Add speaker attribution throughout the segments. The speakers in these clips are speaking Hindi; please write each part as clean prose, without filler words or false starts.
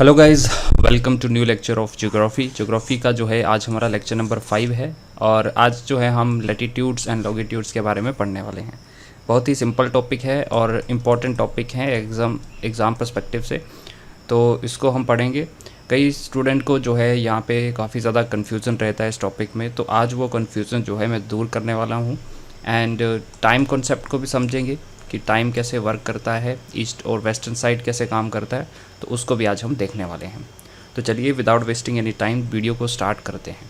Speaker 1: Hello guys, welcome to new lecture of geography का जो है आज हमारा लेक्चर नंबर 5 है। और आज जो है हम लैटिट्यूड्स एंड लॉन्गिट्यूड्स के बारे में पढ़ने वाले हैं। बहुत ही सिंपल टॉपिक है और इम्पॉर्टेंट टॉपिक है एग्ज़ाम पर्सपेक्टिव से, तो इसको हम पढ़ेंगे। कई स्टूडेंट को जो है यहाँ पे काफ़ी ज़्यादा कन्फ्यूज़न रहता है इस टॉपिक में, तो आज वो कन्फ्यूज़न जो है मैं दूर करने वाला हूँ। एंड टाइम कॉन्सेप्ट को भी समझेंगे कि टाइम कैसे वर्क करता है, ईस्ट और वेस्टर्न साइड कैसे काम करता है, तो उसको भी आज हम देखने वाले हैं। तो चलिए without wasting any time video को स्टार्ट करते हैं।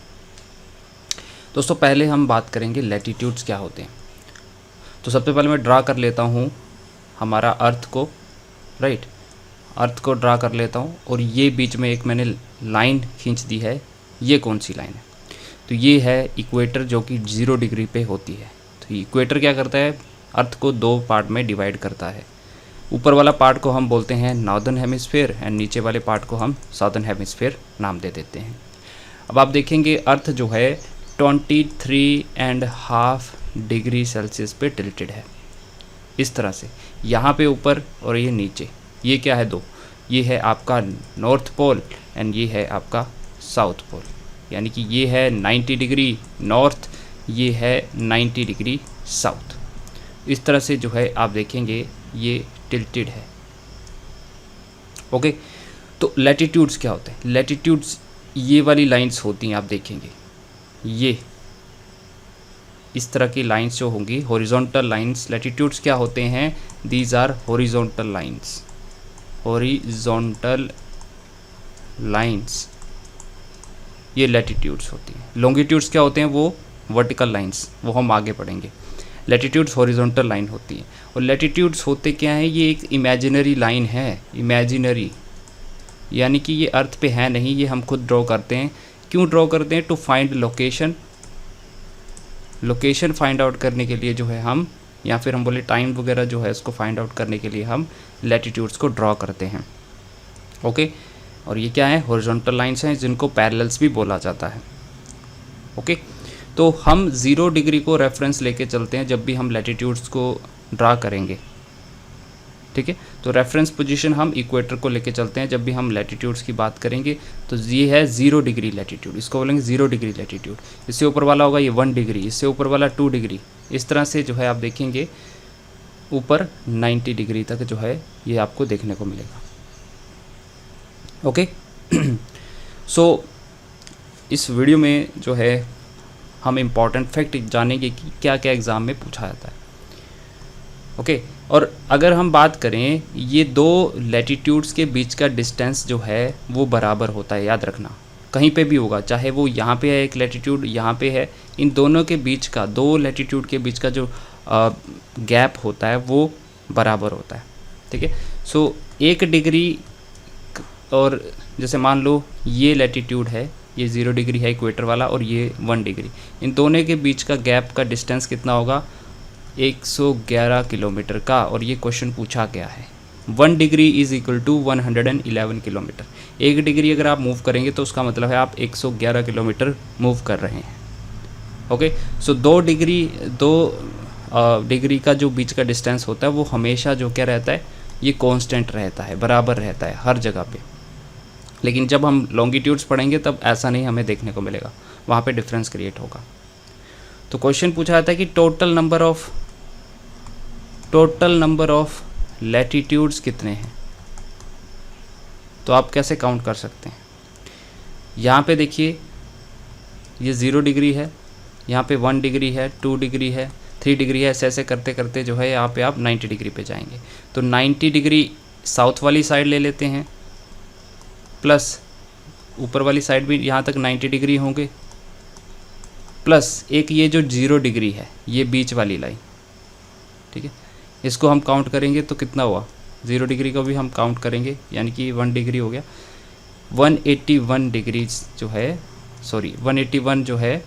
Speaker 1: दोस्तों पहले हम बात करेंगे लैटिट्यूड्स क्या होते हैं। तो सबसे पहले मैं ड्रा कर लेता हूँ हमारा अर्थ को, राइट। अर्थ को ड्रा कर लेता हूँ और ये बीच में एक मैंने लाइन खींच दी है। ये कौन सी लाइन है? तो ये है इक्वेटर, जो कि 0 डिग्री पे होती है। तो इक्वेटर क्या करता है? अर्थ को 2 पार्ट में डिवाइड करता है। ऊपर वाला पार्ट को हम बोलते हैं नॉर्दर्न हेमिस्फीयर एंड नीचे वाले पार्ट को हम साउदर्न हेमिस्फीयर नाम दे देते हैं। अब आप देखेंगे अर्थ जो है 23.5 डिग्री सेल्सियस पे टिल्टेड है, इस तरह से। यहाँ पे ऊपर और ये नीचे, ये क्या है? 2। ये है आपका नॉर्थ पोल एंड ये है आपका साउथ पोल, यानी कि ये है 90 डिग्री नॉर्थ, ये है 90 डिग्री साउथ। इस तरह से जो है आप देखेंगे ये टिल्टेड है। ओके, तो लैटिट्यूड्स क्या होते हैं? लैटिट्यूड्स ये वाली लाइंस होती हैं, आप देखेंगे ये इस तरह की लाइंस जो होंगी, हॉरिजॉन्टल लाइंस। लैटिट्यूड्स क्या होते हैं? These are horizontal lines, horizontal lines ये लैटिट्यूड्स होती हैं। लॉन्गिट्यूड्स क्या होते हैं? वो वर्टिकल लाइंस, वो हम आगे पढ़ेंगे। लैटिट्यूड्स हॉरिजॉन्टल लाइन होती है। और लैटिट्यूड्स होते क्या हैं? ये एक इमेजिनरी लाइन है, इमेजिनरी, यानी कि ये अर्थ पे है नहीं, ये हम खुद ड्रॉ करते हैं। क्यों ड्रॉ करते हैं? To find location, location find out करने के लिए जो है हम, या फिर हम बोले टाइम वगैरह जो है इसको फाइंड आउट करने के लिए हम लैटिट्यूड्स को ड्रॉ करते हैं। ओके, और ये क्या है? हॉरिजॉन्टल लाइन्स हैं जिनको पैरेलल्स भी बोला जाता है। ओके, तो हम 0 डिग्री को रेफरेंस लेके चलते हैं जब भी हम लैटिट्यूड्स को ड्रा करेंगे, ठीक है। तो रेफरेंस पोजीशन हम इक्वेटर को लेके चलते हैं जब भी हम लैटिट्यूड्स की बात करेंगे। तो ये है 0 डिग्री लैटिट्यूड, इसको बोलेंगे 0 डिग्री लैटिट्यूड। इससे ऊपर वाला होगा ये 1 डिग्री, इससे ऊपर वाला 2 डिग्री। इस तरह से जो है आप देखेंगे ऊपर 90 डिग्री तक जो है ये आपको देखने को मिलेगा। ओके, सो इस वीडियो में जो है हम इम्पॉर्टेंट फैक्ट जानेंगे कि क्या क्या एग्ज़ाम में पूछा जाता है। ओके, और अगर हम बात करें, ये 2 लैटिट्यूड्स के बीच का डिस्टेंस जो है वो बराबर होता है, याद रखना। कहीं पे भी होगा, चाहे वो यहाँ पे है एक लैटिट्यूड, यहाँ पे है, इन दोनों के बीच का, 2 लैटिट्यूड के बीच का जो गैप होता है वो बराबर होता है, ठीक है। सो 1 डिग्री, और जैसे मान लो ये लैटिट्यूड है, ये 0 डिग्री है इक्वेटर वाला, और ये 1 डिग्री, इन दोनों के बीच का गैप का डिस्टेंस कितना होगा? 111 किलोमीटर का। और ये क्वेश्चन पूछा गया है। 1 degree is equal to 111 kilometre. 1 degree अगर आप मूव करेंगे तो उसका मतलब है आप 111 किलोमीटर मूव कर रहे हैं। ओके, सो 2 डिग्री का जो बीच का डिस्टेंस होता है वो हमेशा जो क्या रहता है? ये कांस्टेंट रहता है, बराबर रहता है हर जगह पे। लेकिन जब हम लॉन्गिट्यूड्स पढ़ेंगे तब ऐसा नहीं हमें देखने को मिलेगा, वहाँ पे डिफरेंस क्रिएट होगा। तो क्वेश्चन पूछा जाता है कि टोटल नंबर ऑफ लैटिट्यूड्स कितने हैं? तो आप कैसे काउंट कर सकते हैं? यहाँ पे देखिए ये 0 डिग्री है, यहाँ पे 1 डिग्री है, 2 डिग्री है, 3 डिग्री है, ऐसे ऐसे करते करते जो है यहाँ पे आप 90 डिग्री पे जाएंगे। तो 90 डिग्री साउथ वाली साइड ले लेते हैं, प्लस ऊपर वाली साइड भी यहाँ तक 90 डिग्री होंगे, प्लस एक ये जो 0 डिग्री है, ये बीच वाली लाइन, ठीक है। इसको हम काउंट करेंगे तो कितना हुआ? 0 डिग्री को भी हम काउंट करेंगे, यानी कि 1 डिग्री हो गया। 181 डिग्री जो है, 181 जो है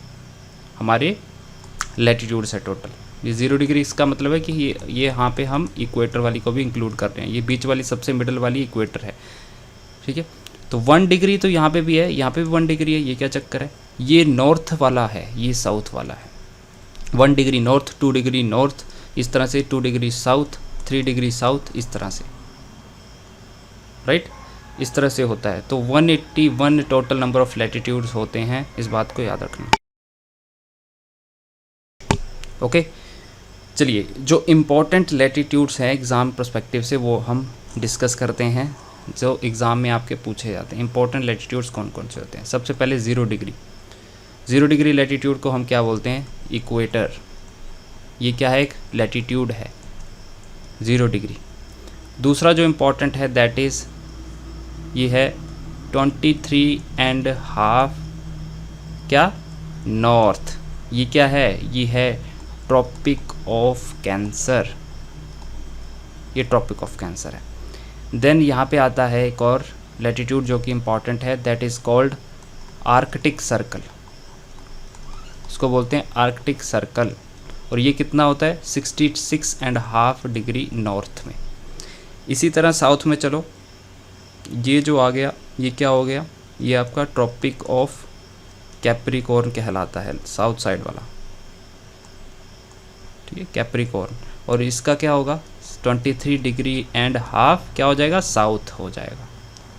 Speaker 1: हमारे लैटिट्यूड्स है टोटल। ये 0 डिग्री, इसका मतलब है कि ये यहाँ पे हम इक्वेटर वाली को भी इंक्लूड कर रहे हैं। ये बीच वाली सबसे मिडल वाली इक्वेटर है, ठीक है। तो 1 डिग्री तो यहाँ पे भी है, यहाँ पे भी 1 डिग्री है, ये क्या चक्कर है? ये नॉर्थ वाला है, ये साउथ वाला है। 1 डिग्री नॉर्थ, 2 डिग्री नॉर्थ, इस तरह से 2 डिग्री साउथ, 3 डिग्री साउथ, इस तरह से, राइट। इस तरह से होता है। तो 181 टोटल नंबर ऑफ लैटिट्यूड्स होते हैं, इस बात को याद रखना। ओके, चलिए जो इम्पोर्टेंट लैटिट्यूड्स हैं एग्ज़ाम पर्सपेक्टिव से वो हम डिस्कस करते हैं, जो एग्ज़ाम में आपके पूछे जाते हैं। इंपॉर्टेंट लैटिट्यूड्स कौन कौन से होते हैं? सबसे पहले 0 डिग्री। 0 डिग्री लैटिट्यूड को हम क्या बोलते हैं? इक्वेटर। ये क्या है? एक लैटिट्यूड है 0 डिग्री। दूसरा जो इम्पोर्टेंट है दैट इज़ ये है 23.5 क्या? नॉर्थ। ये क्या है? ये है ट्रॉपिक ऑफ कैंसर। ये ट्रॉपिक ऑफ कैंसर है। देन यहाँ पे आता है एक और लैटिट्यूड जो कि इम्पॉर्टेंट है, that is called Arctic circle. इसको बोलते हैं आर्कटिक सर्कल। और ये कितना होता है? 66.5 डिग्री नॉर्थ में। इसी तरह साउथ में चलो, ये जो आ गया ये क्या हो गया? ये आपका ट्रॉपिक ऑफ कैप्रिकॉर्न कहलाता है, साउथ साइड वाला, ठीक है, कैप्रिकॉर्न। और इसका क्या होगा? 23.5 क्या हो जाएगा? साउथ हो जाएगा।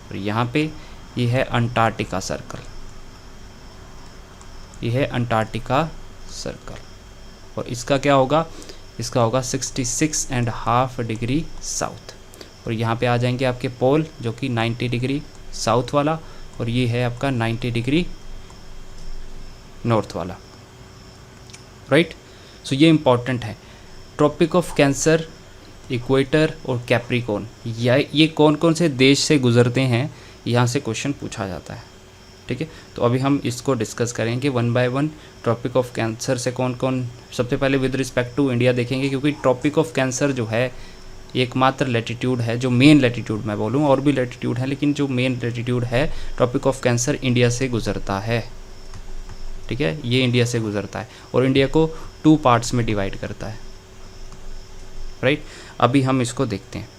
Speaker 1: और यहाँ पे ये है अंटार्कटिका सर्कल, ये है अंटार्कटिका सर्कल। और इसका क्या होगा? इसका होगा 66.5 डिग्री साउथ। और यहाँ पे आ जाएंगे आपके पोल जो कि 90 डिग्री साउथ वाला, और ये है आपका 90 डिग्री नॉर्थ वाला, राइट। सो ये इम्पॉर्टेंट है। ट्रॉपिक ऑफ कैंसर, इक्वेटर और कैप्रिकॉर्न, ये कौन कौन से देश से गुजरते हैं, यहाँ से क्वेश्चन पूछा जाता है, ठीक है। तो अभी हम इसको डिस्कस करेंगे 1 बाय 1। ट्रॉपिक ऑफ कैंसर से कौन कौन, सबसे पहले विद रिस्पेक्ट टू इंडिया देखेंगे, क्योंकि ट्रॉपिक ऑफ कैंसर जो है एकमात्र लैटिट्यूड है, जो मेन लैटिट्यूड मैं बोलूँ, और भी लैटिट्यूड है लेकिन जो मेन लैटिट्यूड है ट्रॉपिक ऑफ कैंसर इंडिया से गुजरता है, ठीक है। ये इंडिया से गुजरता है और इंडिया को 2 पार्ट्स में डिवाइड करता है, राइट। अभी हम इसको देखते हैं।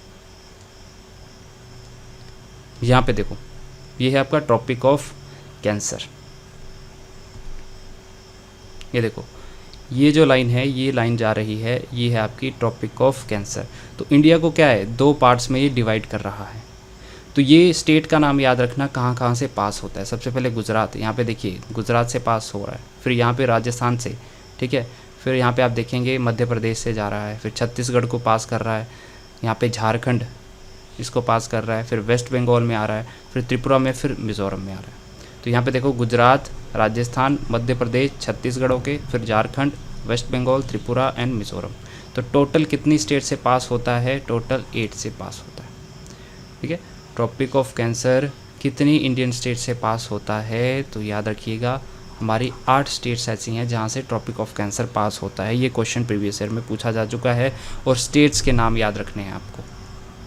Speaker 1: यहाँ पे देखो, ये है आपका ट्रॉपिक ऑफ कैंसर। ये देखो, ये जो लाइन है, ये लाइन जा रही है, ये है आपकी ट्रॉपिक ऑफ कैंसर। तो इंडिया को क्या है? 2 पार्ट्स में ये डिवाइड कर रहा है। तो ये स्टेट का नाम याद रखना, कहाँ कहाँ से पास होता है। सबसे पहले गुजरात, यहाँ पे देखिए गुजरात से पास हो रहा है, फिर यहाँ पे राजस्थान से, ठीक है, फिर यहाँ पे आप देखेंगे मध्य प्रदेश से जा रहा है, फिर छत्तीसगढ़ को पास कर रहा है, यहाँ पे झारखंड इसको पास कर रहा है, फिर वेस्ट बंगाल में आ रहा है, फिर त्रिपुरा में, फिर मिज़ोरम में आ रहा है। तो यहाँ पे देखो गुजरात, राजस्थान, मध्य प्रदेश, छत्तीसगढ़ के, फिर झारखंड, वेस्ट बंगाल, त्रिपुरा एंड मिज़ोरम। तो टोटल कितनी स्टेट से पास होता है? टोटल 8 से पास होता है, ठीक है। ट्रॉपिक ऑफ कैंसर कितनी इंडियन स्टेट से पास होता है? तो याद रखिएगा हमारी 8 स्टेट्स ऐसी हैं जहाँ से ट्रॉपिक ऑफ कैंसर पास होता है। ये क्वेश्चन प्रीवियस ईयर में पूछा जा चुका है और स्टेट्स के नाम याद रखने हैं आपको,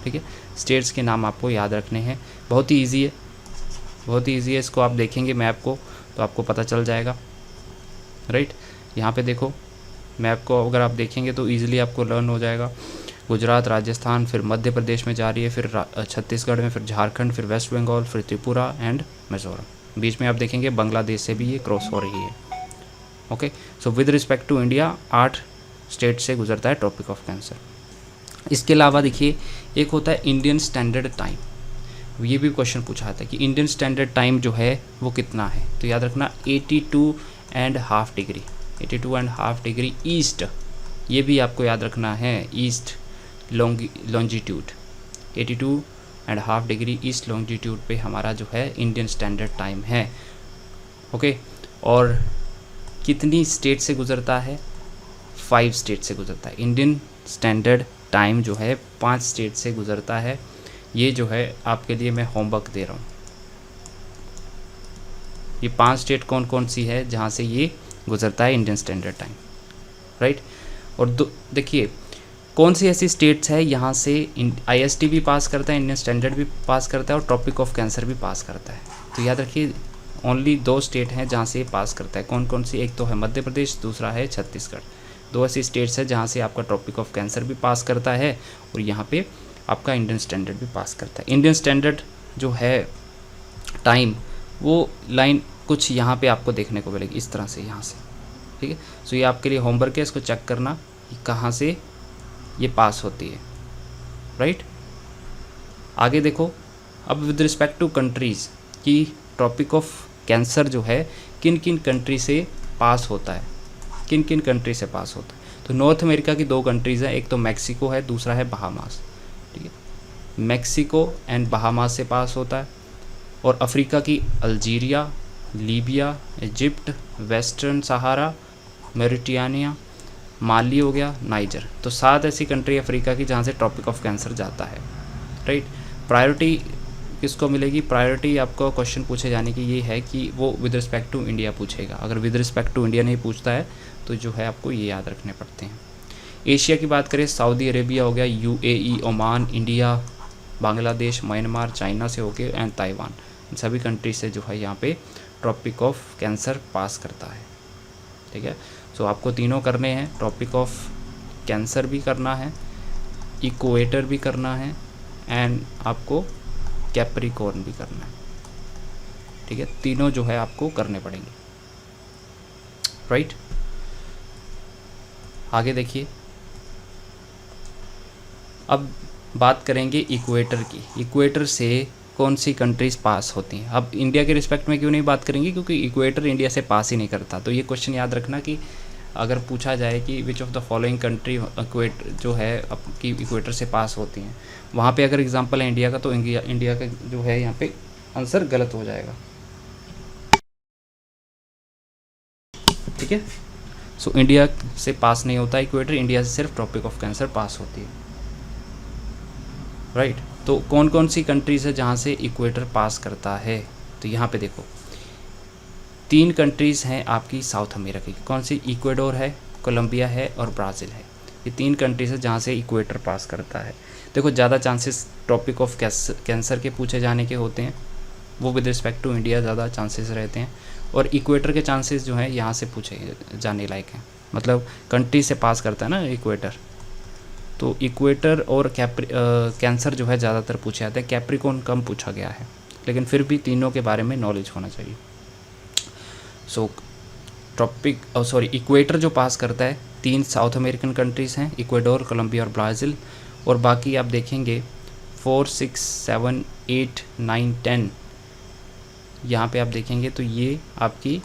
Speaker 1: ठीक है। स्टेट्स के नाम आपको याद रखने हैं, बहुत ही ईजी है, बहुत ही ईजी है। इसको आप देखेंगे मैप को तो आपको पता चल जाएगा, राइट। यहाँ पे देखो मैप को अगर आप देखेंगे तो ईजिली आपको लर्न हो जाएगा। गुजरात, राजस्थान, फिर मध्य प्रदेश में जा रही है, फिर छत्तीसगढ़ में, फिर झारखंड, फिर वेस्ट बंगाल, फिर त्रिपुरा एंड मिज़ोरम। बीच में आप देखेंगे बांग्लादेश से भी ये क्रॉस हो रही है, okay. So with respect to India 8 state से गुजरता है ट्रॉपिक ऑफ कैंसर। इसके अलावा देखिए एक होता है इंडियन स्टैंडर्ड टाइम। ये भी क्वेश्चन पूछा था कि इंडियन स्टैंडर्ड टाइम जो है वो कितना है। तो याद रखना 82.5 डिग्री, 82.5 डिग्री ईस्ट, ये भी आपको याद रखना है, east longitude, 82.5 degree east longitude पे हमारा जो है इंडियन स्टैंडर्ड टाइम है, ओके। और कितनी स्टेट से गुजरता है? 5 स्टेट से गुजरता है। इंडियन स्टैंडर्ड टाइम जो है 5 स्टेट से गुजरता है। ये जो है आपके लिए मैं होमवर्क दे रहा हूँ। ये 5 स्टेट कौन कौन सी है जहाँ से ये गुजरता है इंडियन स्टैंडर्ड टाइम, राइट। और देखिए कौन सी ऐसी स्टेट्स है यहाँ से IST भी पास करता है, इंडियन स्टैंडर्ड भी पास करता है और ट्रॉपिक ऑफ कैंसर भी पास करता है। तो याद रखिए ओनली 2 स्टेट हैं जहाँ से ये पास करता है। कौन कौन सी? एक तो है मध्य प्रदेश, दूसरा है छत्तीसगढ़। 2 ऐसी स्टेट्स है जहाँ से आपका ट्रॉपिक ऑफ कैंसर भी पास करता है और यहाँ पे आपका इंडियन स्टैंडर्ड भी पास करता है। इंडियन स्टैंडर्ड जो है टाइम, वो लाइन कुछ यहाँ पे आपको देखने को मिलेगी इस तरह से, यहाँ से, ठीक है। सो ये आपके लिए होमवर्क है, इसको चेक करना कि कहाँ से ये पास होती है, राइट। आगे देखो अब विद रिस्पेक्ट टू कंट्रीज़ की ट्रॉपिक ऑफ कैंसर जो है किन किन कंट्री से पास होता है, किन किन कंट्री से पास होता है। तो नॉर्थ अमेरिका की 2 कंट्रीज़ हैं, एक तो मैक्सिको है, दूसरा है बहामास। ठीक है, मैक्सिको एंड बहामास से पास होता है। और अफ्रीका की अल्जीरिया, लीबिया, इजिप्ट, वेस्टर्न सहारा, मॉरिटानिया, माली हो गया, नाइजर। तो 7 ऐसी कंट्री अफ्रीका की जहाँ से ट्रॉपिक ऑफ कैंसर जाता है। राइट, प्रायोरिटी किसको मिलेगी? प्रायोरिटी आपको क्वेश्चन पूछे जाने की ये है कि वो विद रिस्पेक्ट टू इंडिया पूछेगा। अगर विद रिस्पेक्ट टू इंडिया नहीं पूछता है तो जो है आपको ये याद रखने पड़ते हैं। एशिया की बात करें, सऊदी अरेबिया हो गया, UAE, Oman, India, Bangladesh, Myanmar, China से होके एंड ताइवान, इन सभी कंट्री से जो है यहाँ पे ट्रॉपिक ऑफ कैंसर पास करता है। ठीक है, सो आपको तीनों करने हैं, ट्रॉपिक ऑफ कैंसर भी करना है, इक्वेटर भी करना है एंड आपको कैप्रिकॉर्न भी करना है। ठीक है, तीनों जो है आपको करने पड़ेंगे। राइट, आगे देखिए, अब बात करेंगे इक्वेटर की। इक्वेटर से कौन सी कंट्रीज़ पास होती हैं। अब इंडिया के रिस्पेक्ट में क्यों नहीं बात करेंगे, क्योंकि इक्वेटर इंडिया से पास ही नहीं करता। तो ये क्वेश्चन याद रखना कि अगर पूछा जाए कि which of the following country equator जो है आपकी इक्वेटर से पास होती हैं, वहाँ पे अगर एग्जांपल है इंडिया का, तो इंडिया का जो है यहाँ पे आंसर गलत हो जाएगा। ठीक है, सो इंडिया से पास नहीं होता इक्वेटर, इंडिया से सिर्फ ट्रॉपिक ऑफ कैंसर पास होती है। राइट, तो कौन कौन सी कंट्रीज़ है जहाँ से इक्वेटर पास करता है। तो यहाँ पे देखो 3 कंट्रीज़ हैं आपकी साउथ अमेरिका की। कौन सी? इक्वाडोर है, कोलंबिया है और ब्राज़ील है। ये 3 कंट्रीज़ है जहाँ से इक्वेटर पास करता है। देखो ज़्यादा चांसेस ट्रॉपिक ऑफ कैंसर के पूछे जाने के होते हैं, वो विद रिस्पेक्ट टू इंडिया ज़्यादा चांसेस रहते हैं। और इक्वेटर के चांसेस जो हैं यहाँ से पूछे जाने लायक हैं, मतलब कंट्री से पास करता है ना इक्वेटर। तो इक्वेटर और कैंसर जो है ज़्यादातर पूछे जाते हैं, कैप्रिकॉर्न कम पूछा गया है, लेकिन फिर भी तीनों के बारे में नॉलेज होना चाहिए। सो इक्वेटर जो पास करता है 3 साउथ अमेरिकन कंट्रीज़ हैं, इक्वाडोर, कोलंबिया और ब्राज़ील। और बाकी आप देखेंगे 4, 6, 7, 8, 9, 10 यहाँ पे आप देखेंगे तो ये आपकी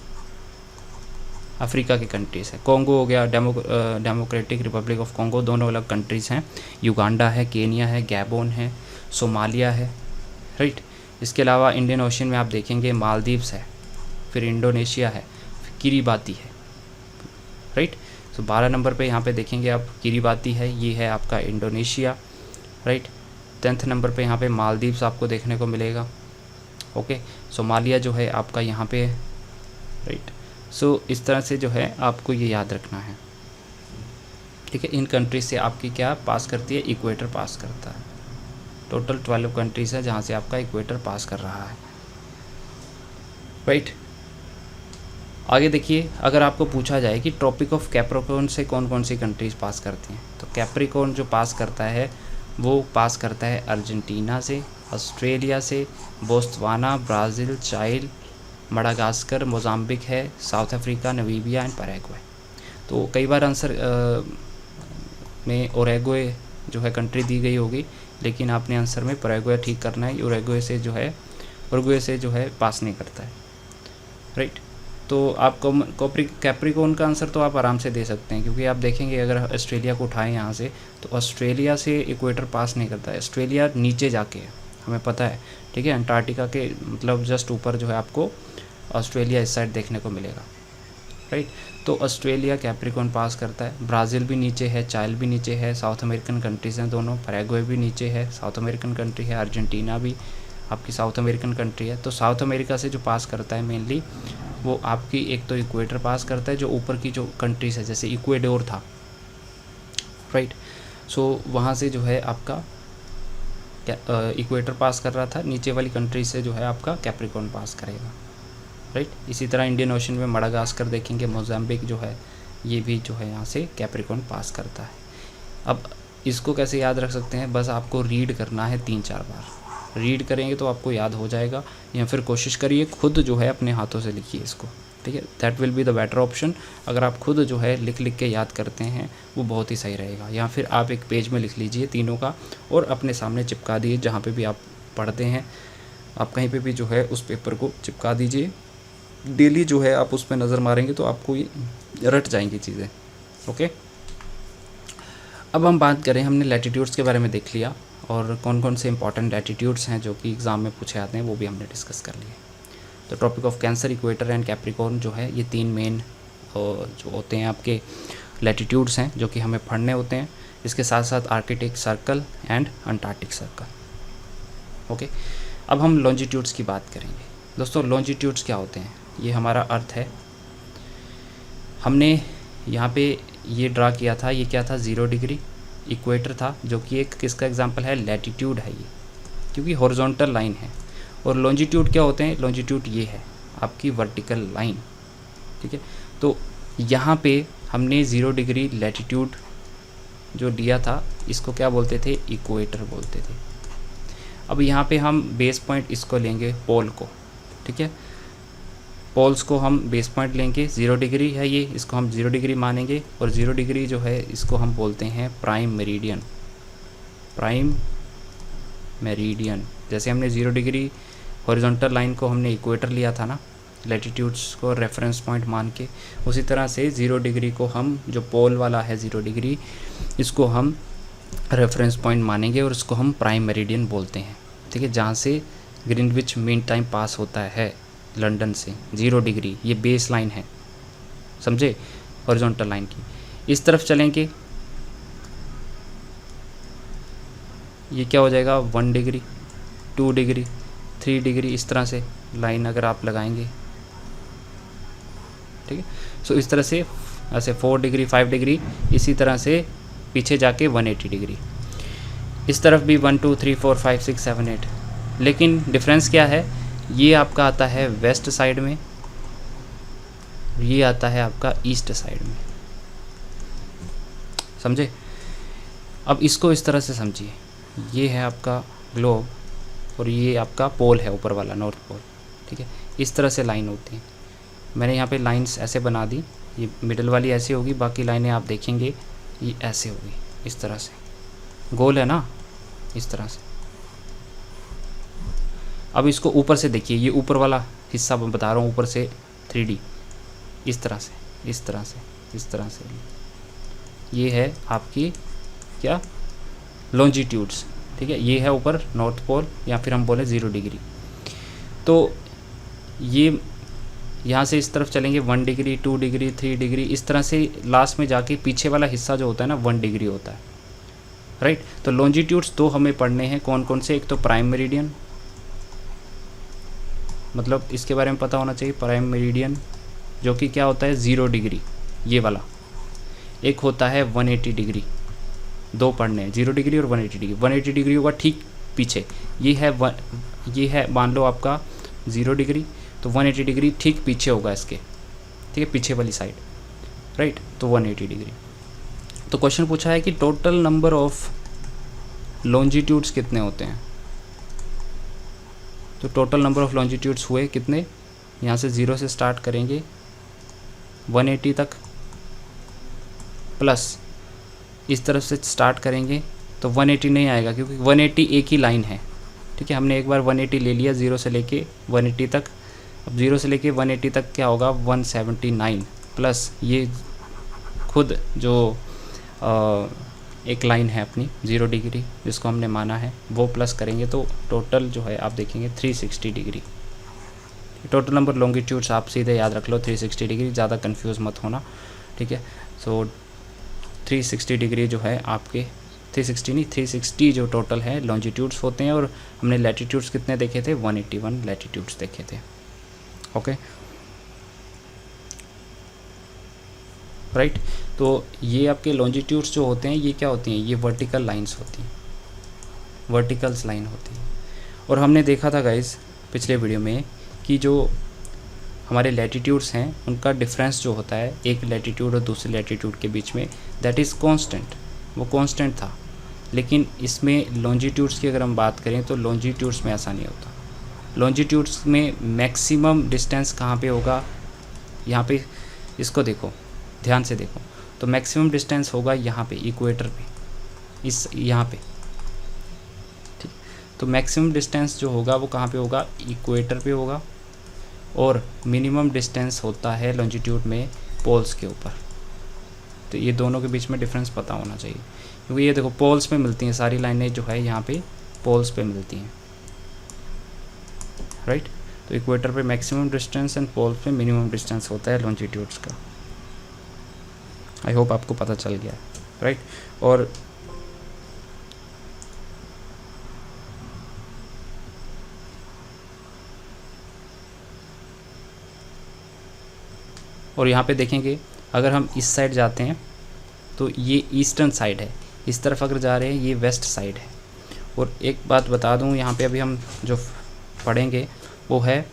Speaker 1: अफ्रीका की कंट्रीज़ है। कॉन्गो हो गया, डेमोक्रेटिक रिपब्लिक ऑफ कॉन्गो, दोनों अलग कंट्रीज़ हैं। युगांडा है, केनिया है, गैबोन है, सोमालिया है। राइट, इसके अलावा इंडियन ओशन में आप देखेंगे मालदीव्स है, फिर इंडोनेशिया है, फिर किरीबाती है। राइट, तो 12 नंबर पे यहाँ पे देखेंगे आप किरीबाती है, ये है आपका इंडोनेशिया। राइट, 10th नंबर पे यहाँ पे मालदीव्स आपको देखने को मिलेगा। ओके, सोमालिया जो है आपका यहाँ पे है। राइट, सो इस तरह से जो है आपको ये याद रखना है। ठीक है, इन कंट्रीज से आपकी क्या पास करती है? इक्वेटर पास करता है। टोटल 12 कंट्रीज़ है जहाँ से आपका इक्वेटर पास कर रहा है। राइट, आगे देखिए, अगर आपको पूछा जाए कि ट्रॉपिक ऑफ कैप्रिकॉर्न से कौन कौन सी कंट्रीज़ पास करती हैं, तो कैप्रिकॉर्न जो पास करता है वो पास करता है अर्जेंटीना से, ऑस्ट्रेलिया से, बोत्सवाना, ब्राज़ील, चाइल, मडागास्कर, मोज़ाम्बिक है, south Africa, Namibia and Paraguay. तो कई बार आंसर में उरुग्वे जो है कंट्री दी गई होगी, लेकिन आपने आंसर में पैराग्वे ठीक करना है। उरुग्वे से जो है पास नहीं करता है। राइट, तो आपको कैप्रिकॉर्न का आंसर तो आप आराम से दे सकते हैं, क्योंकि आप देखेंगे अगर ऑस्ट्रेलिया को उठाएं यहाँ से, तो ऑस्ट्रेलिया से इक्वेटर पास नहीं करता है। ऑस्ट्रेलिया नीचे जाके है, हमें पता है। ठीक है, अंटार्कटिका के मतलब जस्ट ऊपर जो है आपको ऑस्ट्रेलिया इस साइड देखने को मिलेगा। राइट, तो ऑस्ट्रेलिया कैप्रिकॉर्न पास करता है। ब्राज़ील भी नीचे है, चाइल भी नीचे है, साउथ अमेरिकन कंट्रीज़ हैं दोनों। पैराग्वे भी नीचे है, साउथ अमेरिकन कंट्री है। अर्जेंटीना भी आपकी साउथ अमेरिकन कंट्री है। तो साउथ अमेरिका से जो पास करता है मेनली वो आपकी एक तो इक्वेटर पास करता है, जो ऊपर की जो कंट्रीज़ है जैसे इक्वाडोर था। राइट, सो वहाँ से जो है आपका इक्वेटर पास कर रहा था, नीचे वाली कंट्री से जो है आपका कैप्रिकॉर्न पास करेगा। राइट, इसी तरह इंडियन ओशन में मडागास्कर देखेंगे, मोज़ाम्बिक जो है ये भी जो है यहाँ से कैप्रिकॉर्न पास करता है। अब इसको कैसे याद रख सकते हैं? बस आपको रीड करना है 3-4 बार। रीड करेंगे तो आपको याद हो जाएगा, या फिर कोशिश करिए खुद जो है अपने हाथों से लिखिए इसको। ठीक है, that will be the better option. अगर आप खुद जो है लिख के याद करते हैं वो बहुत ही सही रहेगा। या फिर आप एक पेज में लिख लीजिए तीनों का और अपने सामने चिपका दिए जहाँ पे भी आप पढ़ते हैं, आप कहीं पे भी जो है उस पेपर को चिपका दीजिए। डेली जो है आप उस पर नज़र मारेंगे तो आपको ये रट जाएंगी चीज़ें। ओके, अब हम बात करें, हमने लैटिट्यूड्स के बारे में देख लिया और कौन कौन से इंपॉर्टेंट लैटिट्यूड्स हैं जो कि एग्ज़ाम में पूछे आते हैं वो भी हमने डिस्कस कर लिए। तो tropic of Cancer, equator and Capricorn जो है ये 3 मेन जो होते हैं आपके लैटिट्यूड्स हैं जो कि हमें पढ़ने होते हैं। इसके साथ साथ Arctic circle and Antarctic circle. Okay, अब हम लॉन्जिट्यूड्स की बात करेंगे। दोस्तों लॉन्जिट्यूड्स क्या होते हैं, ये हमारा अर्थ है। हमने यहाँ पे ये ड्रा किया था, ये क्या था, 0 डिग्री इक्वेटर था, जो कि एक किसका एग्जांपल है, लैटिट्यूड है ये, क्योंकि हॉरिजॉन्टल लाइन है। और लॉन्जिट्यूड क्या होते हैं, लॉन्जिट्यूड ये है आपकी वर्टिकल लाइन। ठीक है, तो यहाँ पे हमने 0 डिग्री लैटिट्यूड जो लिया था इसको क्या बोलते थे, इक्वेटर बोलते थे। अब यहाँ पे हम बेस पॉइंट इसको लेंगे, पोल को। ठीक है, पोल्स को हम बेस पॉइंट लेंगे, 0 डिग्री है ये, इसको हम 0 डिग्री मानेंगे। और 0 डिग्री जो है इसको हम बोलते हैं प्राइम मेरिडियन। प्राइम मेरिडियन, जैसे हमने 0 डिग्री हॉरिजॉन्टल लाइन को हमने इक्वेटर लिया था ना लैटिट्यूड्स को रेफरेंस पॉइंट मान के, उसी तरह से 0 डिग्री को हम, जो पोल वाला है 0 डिग्री, इसको हम रेफरेंस पॉइंट मानेंगे और इसको हम प्राइम मेरिडियन बोलते हैं। ठीक है, जहाँ से ग्रीनविच मीन टाइम पास होता है लंदन से, 0 डिग्री ये बेस लाइन है, समझे, हॉरिजॉन्टल लाइन की। इस तरफ चलेंगे, ये क्या हो जाएगा, 1 डिग्री, 2 डिग्री, 3 डिग्री, इस तरह से लाइन अगर आप लगाएंगे। ठीक है, सो इस तरह से ऐसे 4 डिग्री, 5 डिग्री, इसी तरह से पीछे जाके 180 डिग्री। इस तरफ भी 1 2 3 4 5 6 7 8। लेकिन डिफरेंस क्या है, ये आपका आता है वेस्ट साइड में, ये आता है आपका ईस्ट साइड में, समझे। अब इसको इस तरह से समझिए, ये है आपका ग्लोब और ये आपका पोल है ऊपर वाला, नॉर्थ पोल। ठीक है, इस तरह से लाइन होती है। मैंने यहाँ पे लाइंस ऐसे बना दी, ये मिडल वाली ऐसे होगी, बाकी लाइनें आप देखेंगे ये ऐसे होगी, इस तरह से गोल है ना, इस तरह से। अब इसको ऊपर से देखिए, ये ऊपर वाला हिस्सा मैं बता रहा हूँ, ऊपर से 3D, इस तरह से, इस तरह से, इस तरह से, ये है आपकी क्या, लॉन्जिट्यूड्स। ठीक है, ये है ऊपर नॉर्थ पोल, या फिर हम बोले 0 डिग्री। तो ये यहाँ से इस तरफ चलेंगे 1 डिग्री, 2 डिग्री, 3 डिग्री, इस तरह से लास्ट में जाके पीछे वाला हिस्सा जो होता है ना 1 डिग्री होता है, राइट। तो लॉन्जिट्यूड्स 2 हमें पढ़ने हैं, कौन कौन से, एक तो प्राइम मेरिडियन, मतलब इसके बारे में पता होना चाहिए, प्राइम मेरिडियन जो कि क्या होता है 0 डिग्री ये वाला, एक होता है 180 डिग्री, 2 पढ़ने हैं, 0 डिग्री और 180 डिग्री। 180 डिग्री होगा ठीक पीछे, ये है मान लो आपका 0 डिग्री, तो 180 डिग्री ठीक पीछे होगा इसके, ठीक है, पीछे वाली साइड, राइट। तो 180 डिग्री। तो क्वेश्चन पूछा है कि टोटल नंबर ऑफ लॉन्जिट्यूड्स कितने होते हैं। तो टोटल नंबर ऑफ लॉन्जिट्यूड्स हुए कितने, यहाँ से 0 से स्टार्ट करेंगे 180 तक, प्लस इस तरफ से स्टार्ट करेंगे तो 180 नहीं आएगा, क्योंकि 180 एक ही लाइन है। ठीक है, हमने एक बार 180 ले लिया 0 से लेके 180 तक। अब 0 से लेके 180 तक क्या होगा, 179, प्लस ये खुद जो एक लाइन है अपनी 0 डिग्री जिसको हमने माना है, वो प्लस करेंगे तो टोटल जो है आप देखेंगे 360 डिग्री। टोटल नंबर लॉन्गिट्यूड्स आप सीधे याद रख लो 360 डिग्री, ज़्यादा कंफ्यूज मत होना। ठीक है, सो 360 डिग्री जो है आपके, 360 नहीं 360 जो टोटल है लॉन्जिट्यूड्स होते हैं। और हमने लैटिट्यूड्स कितने देखे थे, 181 लैटिट्यूड्स देखे थे। Okay, right. तो ये आपके लॉन्जिट्यूड्स जो होते हैं ये क्या होती हैं, ये वर्टिकल लाइंस होती हैं, वर्टिकल्स लाइन होती है। और हमने देखा था गाइस पिछले वीडियो में कि जो हमारे लैटिट्यूड्स हैं उनका डिफरेंस जो होता है एक लैटिट्यूड और दूसरे लैटिट्यूड के बीच में, दैट इज़ कांस्टेंट, वो कांस्टेंट था। लेकिन इसमें लॉन्जिट्यूड्स की अगर हम बात करें तो लॉन्जिट्यूड्स में ऐसा नहीं होता। लॉन्जिट्यूड्स में मैक्सिमम डिस्टेंस कहाँ पे होगा, यहाँ पे इसको देखो, ध्यान से देखो, तो मैक्सिमम डिस्टेंस होगा यहाँ पे इक्वेटर पे, इस यहाँ पे। ठीक, तो मैक्सिमम डिस्टेंस जो होगा वो कहाँ पे होगा, इक्वेटर पे होगा, और मिनिमम डिस्टेंस होता है लॉन्जिट्यूड में पोल्स के ऊपर। तो ये दोनों के बीच में डिफरेंस पता होना चाहिए, क्योंकि ये देखो पोल्स पे मिलती हैं सारी लाइनें जो है यहाँ पे पोल्स पे मिलती हैं, राइट। तो इक्वेटर पे मैक्सिमम डिस्टेंस एंड पोल्स पे मिनिमम डिस्टेंस होता है लॉन्जिट्यूड्स का। आई होप आपको पता चल गया है, राइट। और यहाँ पे देखेंगे अगर हम इस साइड जाते हैं तो ये ईस्टर्न साइड है, इस तरफ अगर जा रहे हैं ये वेस्ट साइड है। और एक बात बता दूँ, यहाँ पे अभी हम जो पढ़ेंगे वो है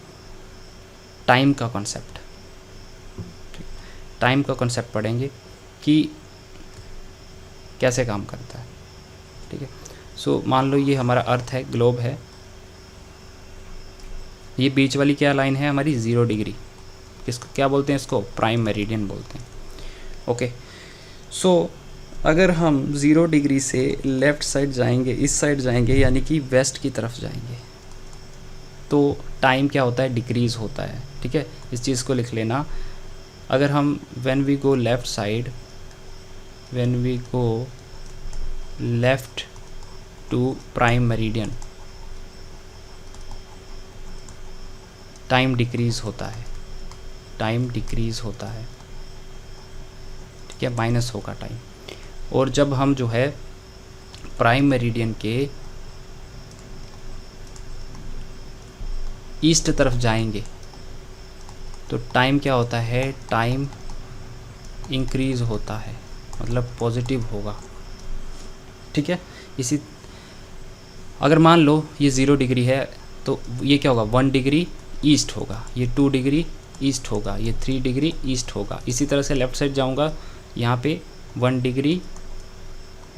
Speaker 1: टाइम का कॉन्सेप्ट। टाइम का कॉन्सेप्ट पढ़ेंगे कि कैसे काम करता है, ठीक है। सो मान लो ये हमारा अर्थ है, ग्लोब है, ये बीच वाली क्या लाइन है हमारी 0 डिग्री, इसको क्या बोलते हैं, इसको प्राइम मेरिडियन बोलते हैं। ओके, सो अगर हम 0 डिग्री से लेफ़्ट साइड जाएंगे, इस साइड जाएंगे, यानी कि वेस्ट की तरफ जाएंगे, तो टाइम क्या होता है, डिक्रीज़ होता है, ठीक है। इस चीज़ को लिख लेना। अगर हम when we go left side, when we go left to prime meridian, time decreases होता है, टाइम डिक्रीज़ होता है, ठीक है, माइनस होगा टाइम। और जब हम जो है प्राइम मेरिडियन के ईस्ट तरफ जाएंगे तो टाइम क्या होता है, टाइम इंक्रीज़ होता है, मतलब पॉजिटिव होगा, ठीक है। इसी अगर मान लो ये 0 डिग्री है तो ये क्या होगा, 1 डिग्री ईस्ट होगा, ये 2 डिग्री ईस्ट होगा, ये 3 डिग्री ईस्ट होगा। इसी तरह से लेफ़्ट साइड जाऊंगा, यहाँ पे 1 degree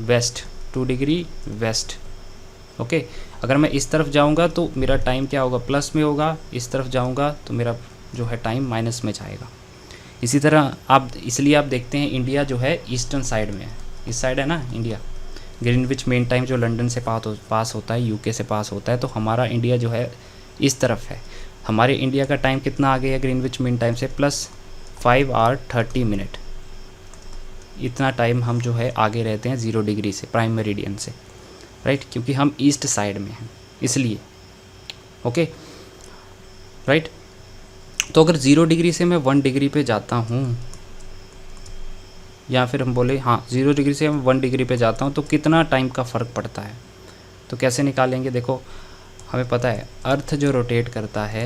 Speaker 1: west, 2 degree west, okay. अगर मैं इस तरफ जाऊंगा तो मेरा टाइम क्या होगा, प्लस में होगा, इस तरफ जाऊंगा तो मेरा जो है टाइम माइनस में जाएगा। इसी तरह इसलिए आप देखते हैं इंडिया जो है ईस्टर्न साइड में है, इस साइड है ना इंडिया। ग्रीनविच मेन टाइम जो लंदन से पास होता है, यूके से पास होता है, तो हमारा इंडिया जो है इस तरफ है। हमारे इंडिया का टाइम कितना आगे है ग्रीनविच मेन टाइम से, +5 आवर 30 मिनट, इतना टाइम हम जो है आगे रहते हैं 0 डिग्री से, प्राइम मेरिडियन से, राइट, क्योंकि हम ईस्ट साइड में हैं इसलिए, ओके, राइट। तो अगर 0 डिग्री से मैं 1 डिग्री पे जाता हूँ, या फिर हम बोले हाँ 0 डिग्री से मैं 1 डिग्री पे जाता हूँ, तो कितना टाइम का फ़र्क पड़ता है, तो कैसे निकालेंगे। देखो हमें पता है अर्थ जो रोटेट करता है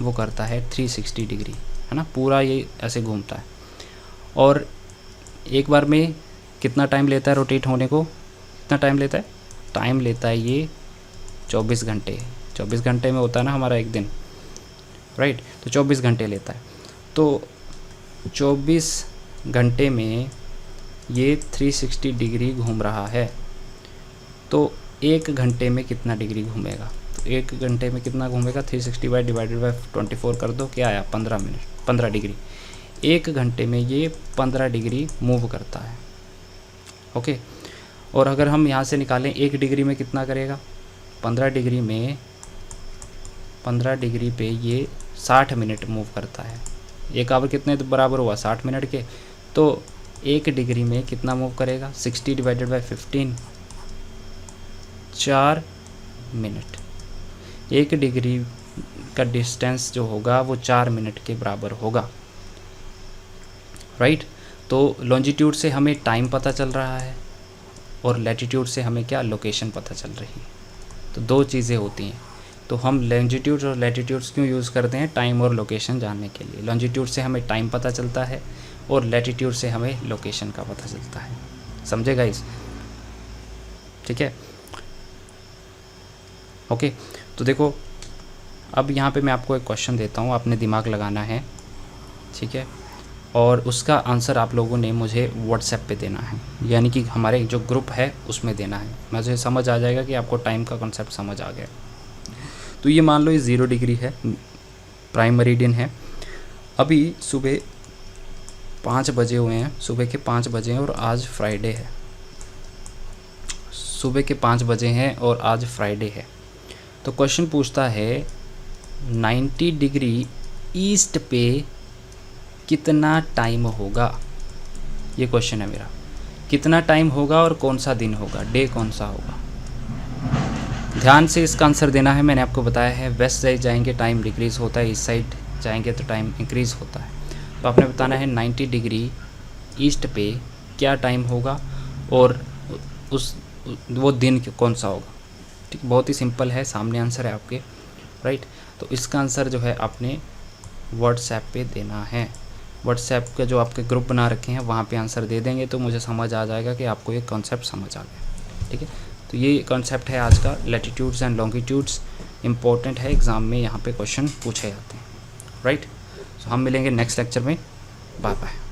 Speaker 1: वो करता है 360 डिग्री, है ना, पूरा ये ऐसे घूमता है। और एक बार में कितना टाइम लेता है रोटेट होने को, कितना टाइम लेता है, टाइम लेता है ये 24 घंटे। 24 घंटे में होता है ना हमारा एक दिन, राइट, तो 24 घंटे लेता है। तो 24 घंटे में ये 360 डिग्री घूम रहा है, तो 1 घंटे में कितना डिग्री घूमेगा, तो 1 घंटे में कितना घूमेगा, 360 डिवाइडेड बाई 24 कर दो, क्या आया, 15 डिग्री। 1 घंटे में ये 15 डिग्री मूव करता है, ओके। और अगर हम यहाँ से निकालें 1 डिग्री में कितना करेगा, 15 डिग्री में, 15 डिग्री पे ये 60 मिनट मूव करता है। 1 आवर कितने तो बराबर हुआ 60 मिनट के, तो 1 डिग्री में कितना मूव करेगा, 60 डिवाइडेड बाई 15, 4 मिनट। 1 डिग्री का डिस्टेंस जो होगा वो 4 मिनट के बराबर होगा, राइट। तो लॉन्जिट्यूड से हमें टाइम पता चल रहा है और लैटिट्यूड से हमें क्या, लोकेशन पता चल रही है। तो 2 चीज़ें होती हैं। तो हम लॉन्जिट्यूड और लैटिट्यूड्स क्यों यूज़ करते हैं, टाइम और लोकेशन जानने के लिए। लॉन्जिट्यूड से हमें टाइम पता चलता है और लैटिट्यूड से हमें लोकेशन का पता चलता है, समझे गाइस, ठीक है, ओके। तो देखो अब यहाँ पे मैं आपको एक क्वेश्चन देता हूँ, आपने दिमाग लगाना है, ठीक है, और उसका आंसर आप लोगों ने मुझे व्हाट्सएप पे देना है, यानी कि हमारे जो ग्रुप है उसमें देना है। मुझे समझ आ जाएगा कि आपको टाइम का कॉन्सेप्ट समझ आ गया। तो ये मान लो ये 0 डिग्री है, प्राइम मेरिडियन है। अभी सुबह 5 बजे हुए हैं, सुबह के 5 बजे हैं और आज फ्राइडे है, सुबह के 5 बजे हैं और आज फ्राइडे है। तो क्वेश्चन पूछता है 90 डिग्री ईस्ट पे कितना टाइम होगा, ये क्वेश्चन है मेरा। कितना टाइम होगा और कौन सा दिन होगा, डे कौन सा होगा। ध्यान से इसका आंसर देना है। मैंने आपको बताया है वेस्ट साइड जाएंगे टाइम डिक्रीज़ होता है, ईस्ट साइड जाएंगे तो टाइम इंक्रीज़ होता है। तो आपने बताना है 90 डिग्री ईस्ट पे क्या टाइम होगा और वो दिन कौन सा होगा। ठीक, बहुत ही सिंपल है, सामने आंसर है आपके, राइट। तो इसका आंसर जो है आपने व्हाट्सएप पे देना है। व्हाट्सएप का जो आपके ग्रुप बना रखे हैं वहाँ पे आंसर दे देंगे तो मुझे समझ आ जाएगा कि आपको ये कॉन्सेप्ट समझ आ गया। ठीक है, तो ये कॉन्सेप्ट है आज का। लैटिट्यूड्स एंड लॉन्गिट्यूड्स इंपॉर्टेंट है, एग्ज़ाम में यहाँ पे क्वेश्चन पूछे जाते हैं, राइट। तो हम मिलेंगे नेक्स्ट लेक्चर में। Bye bye.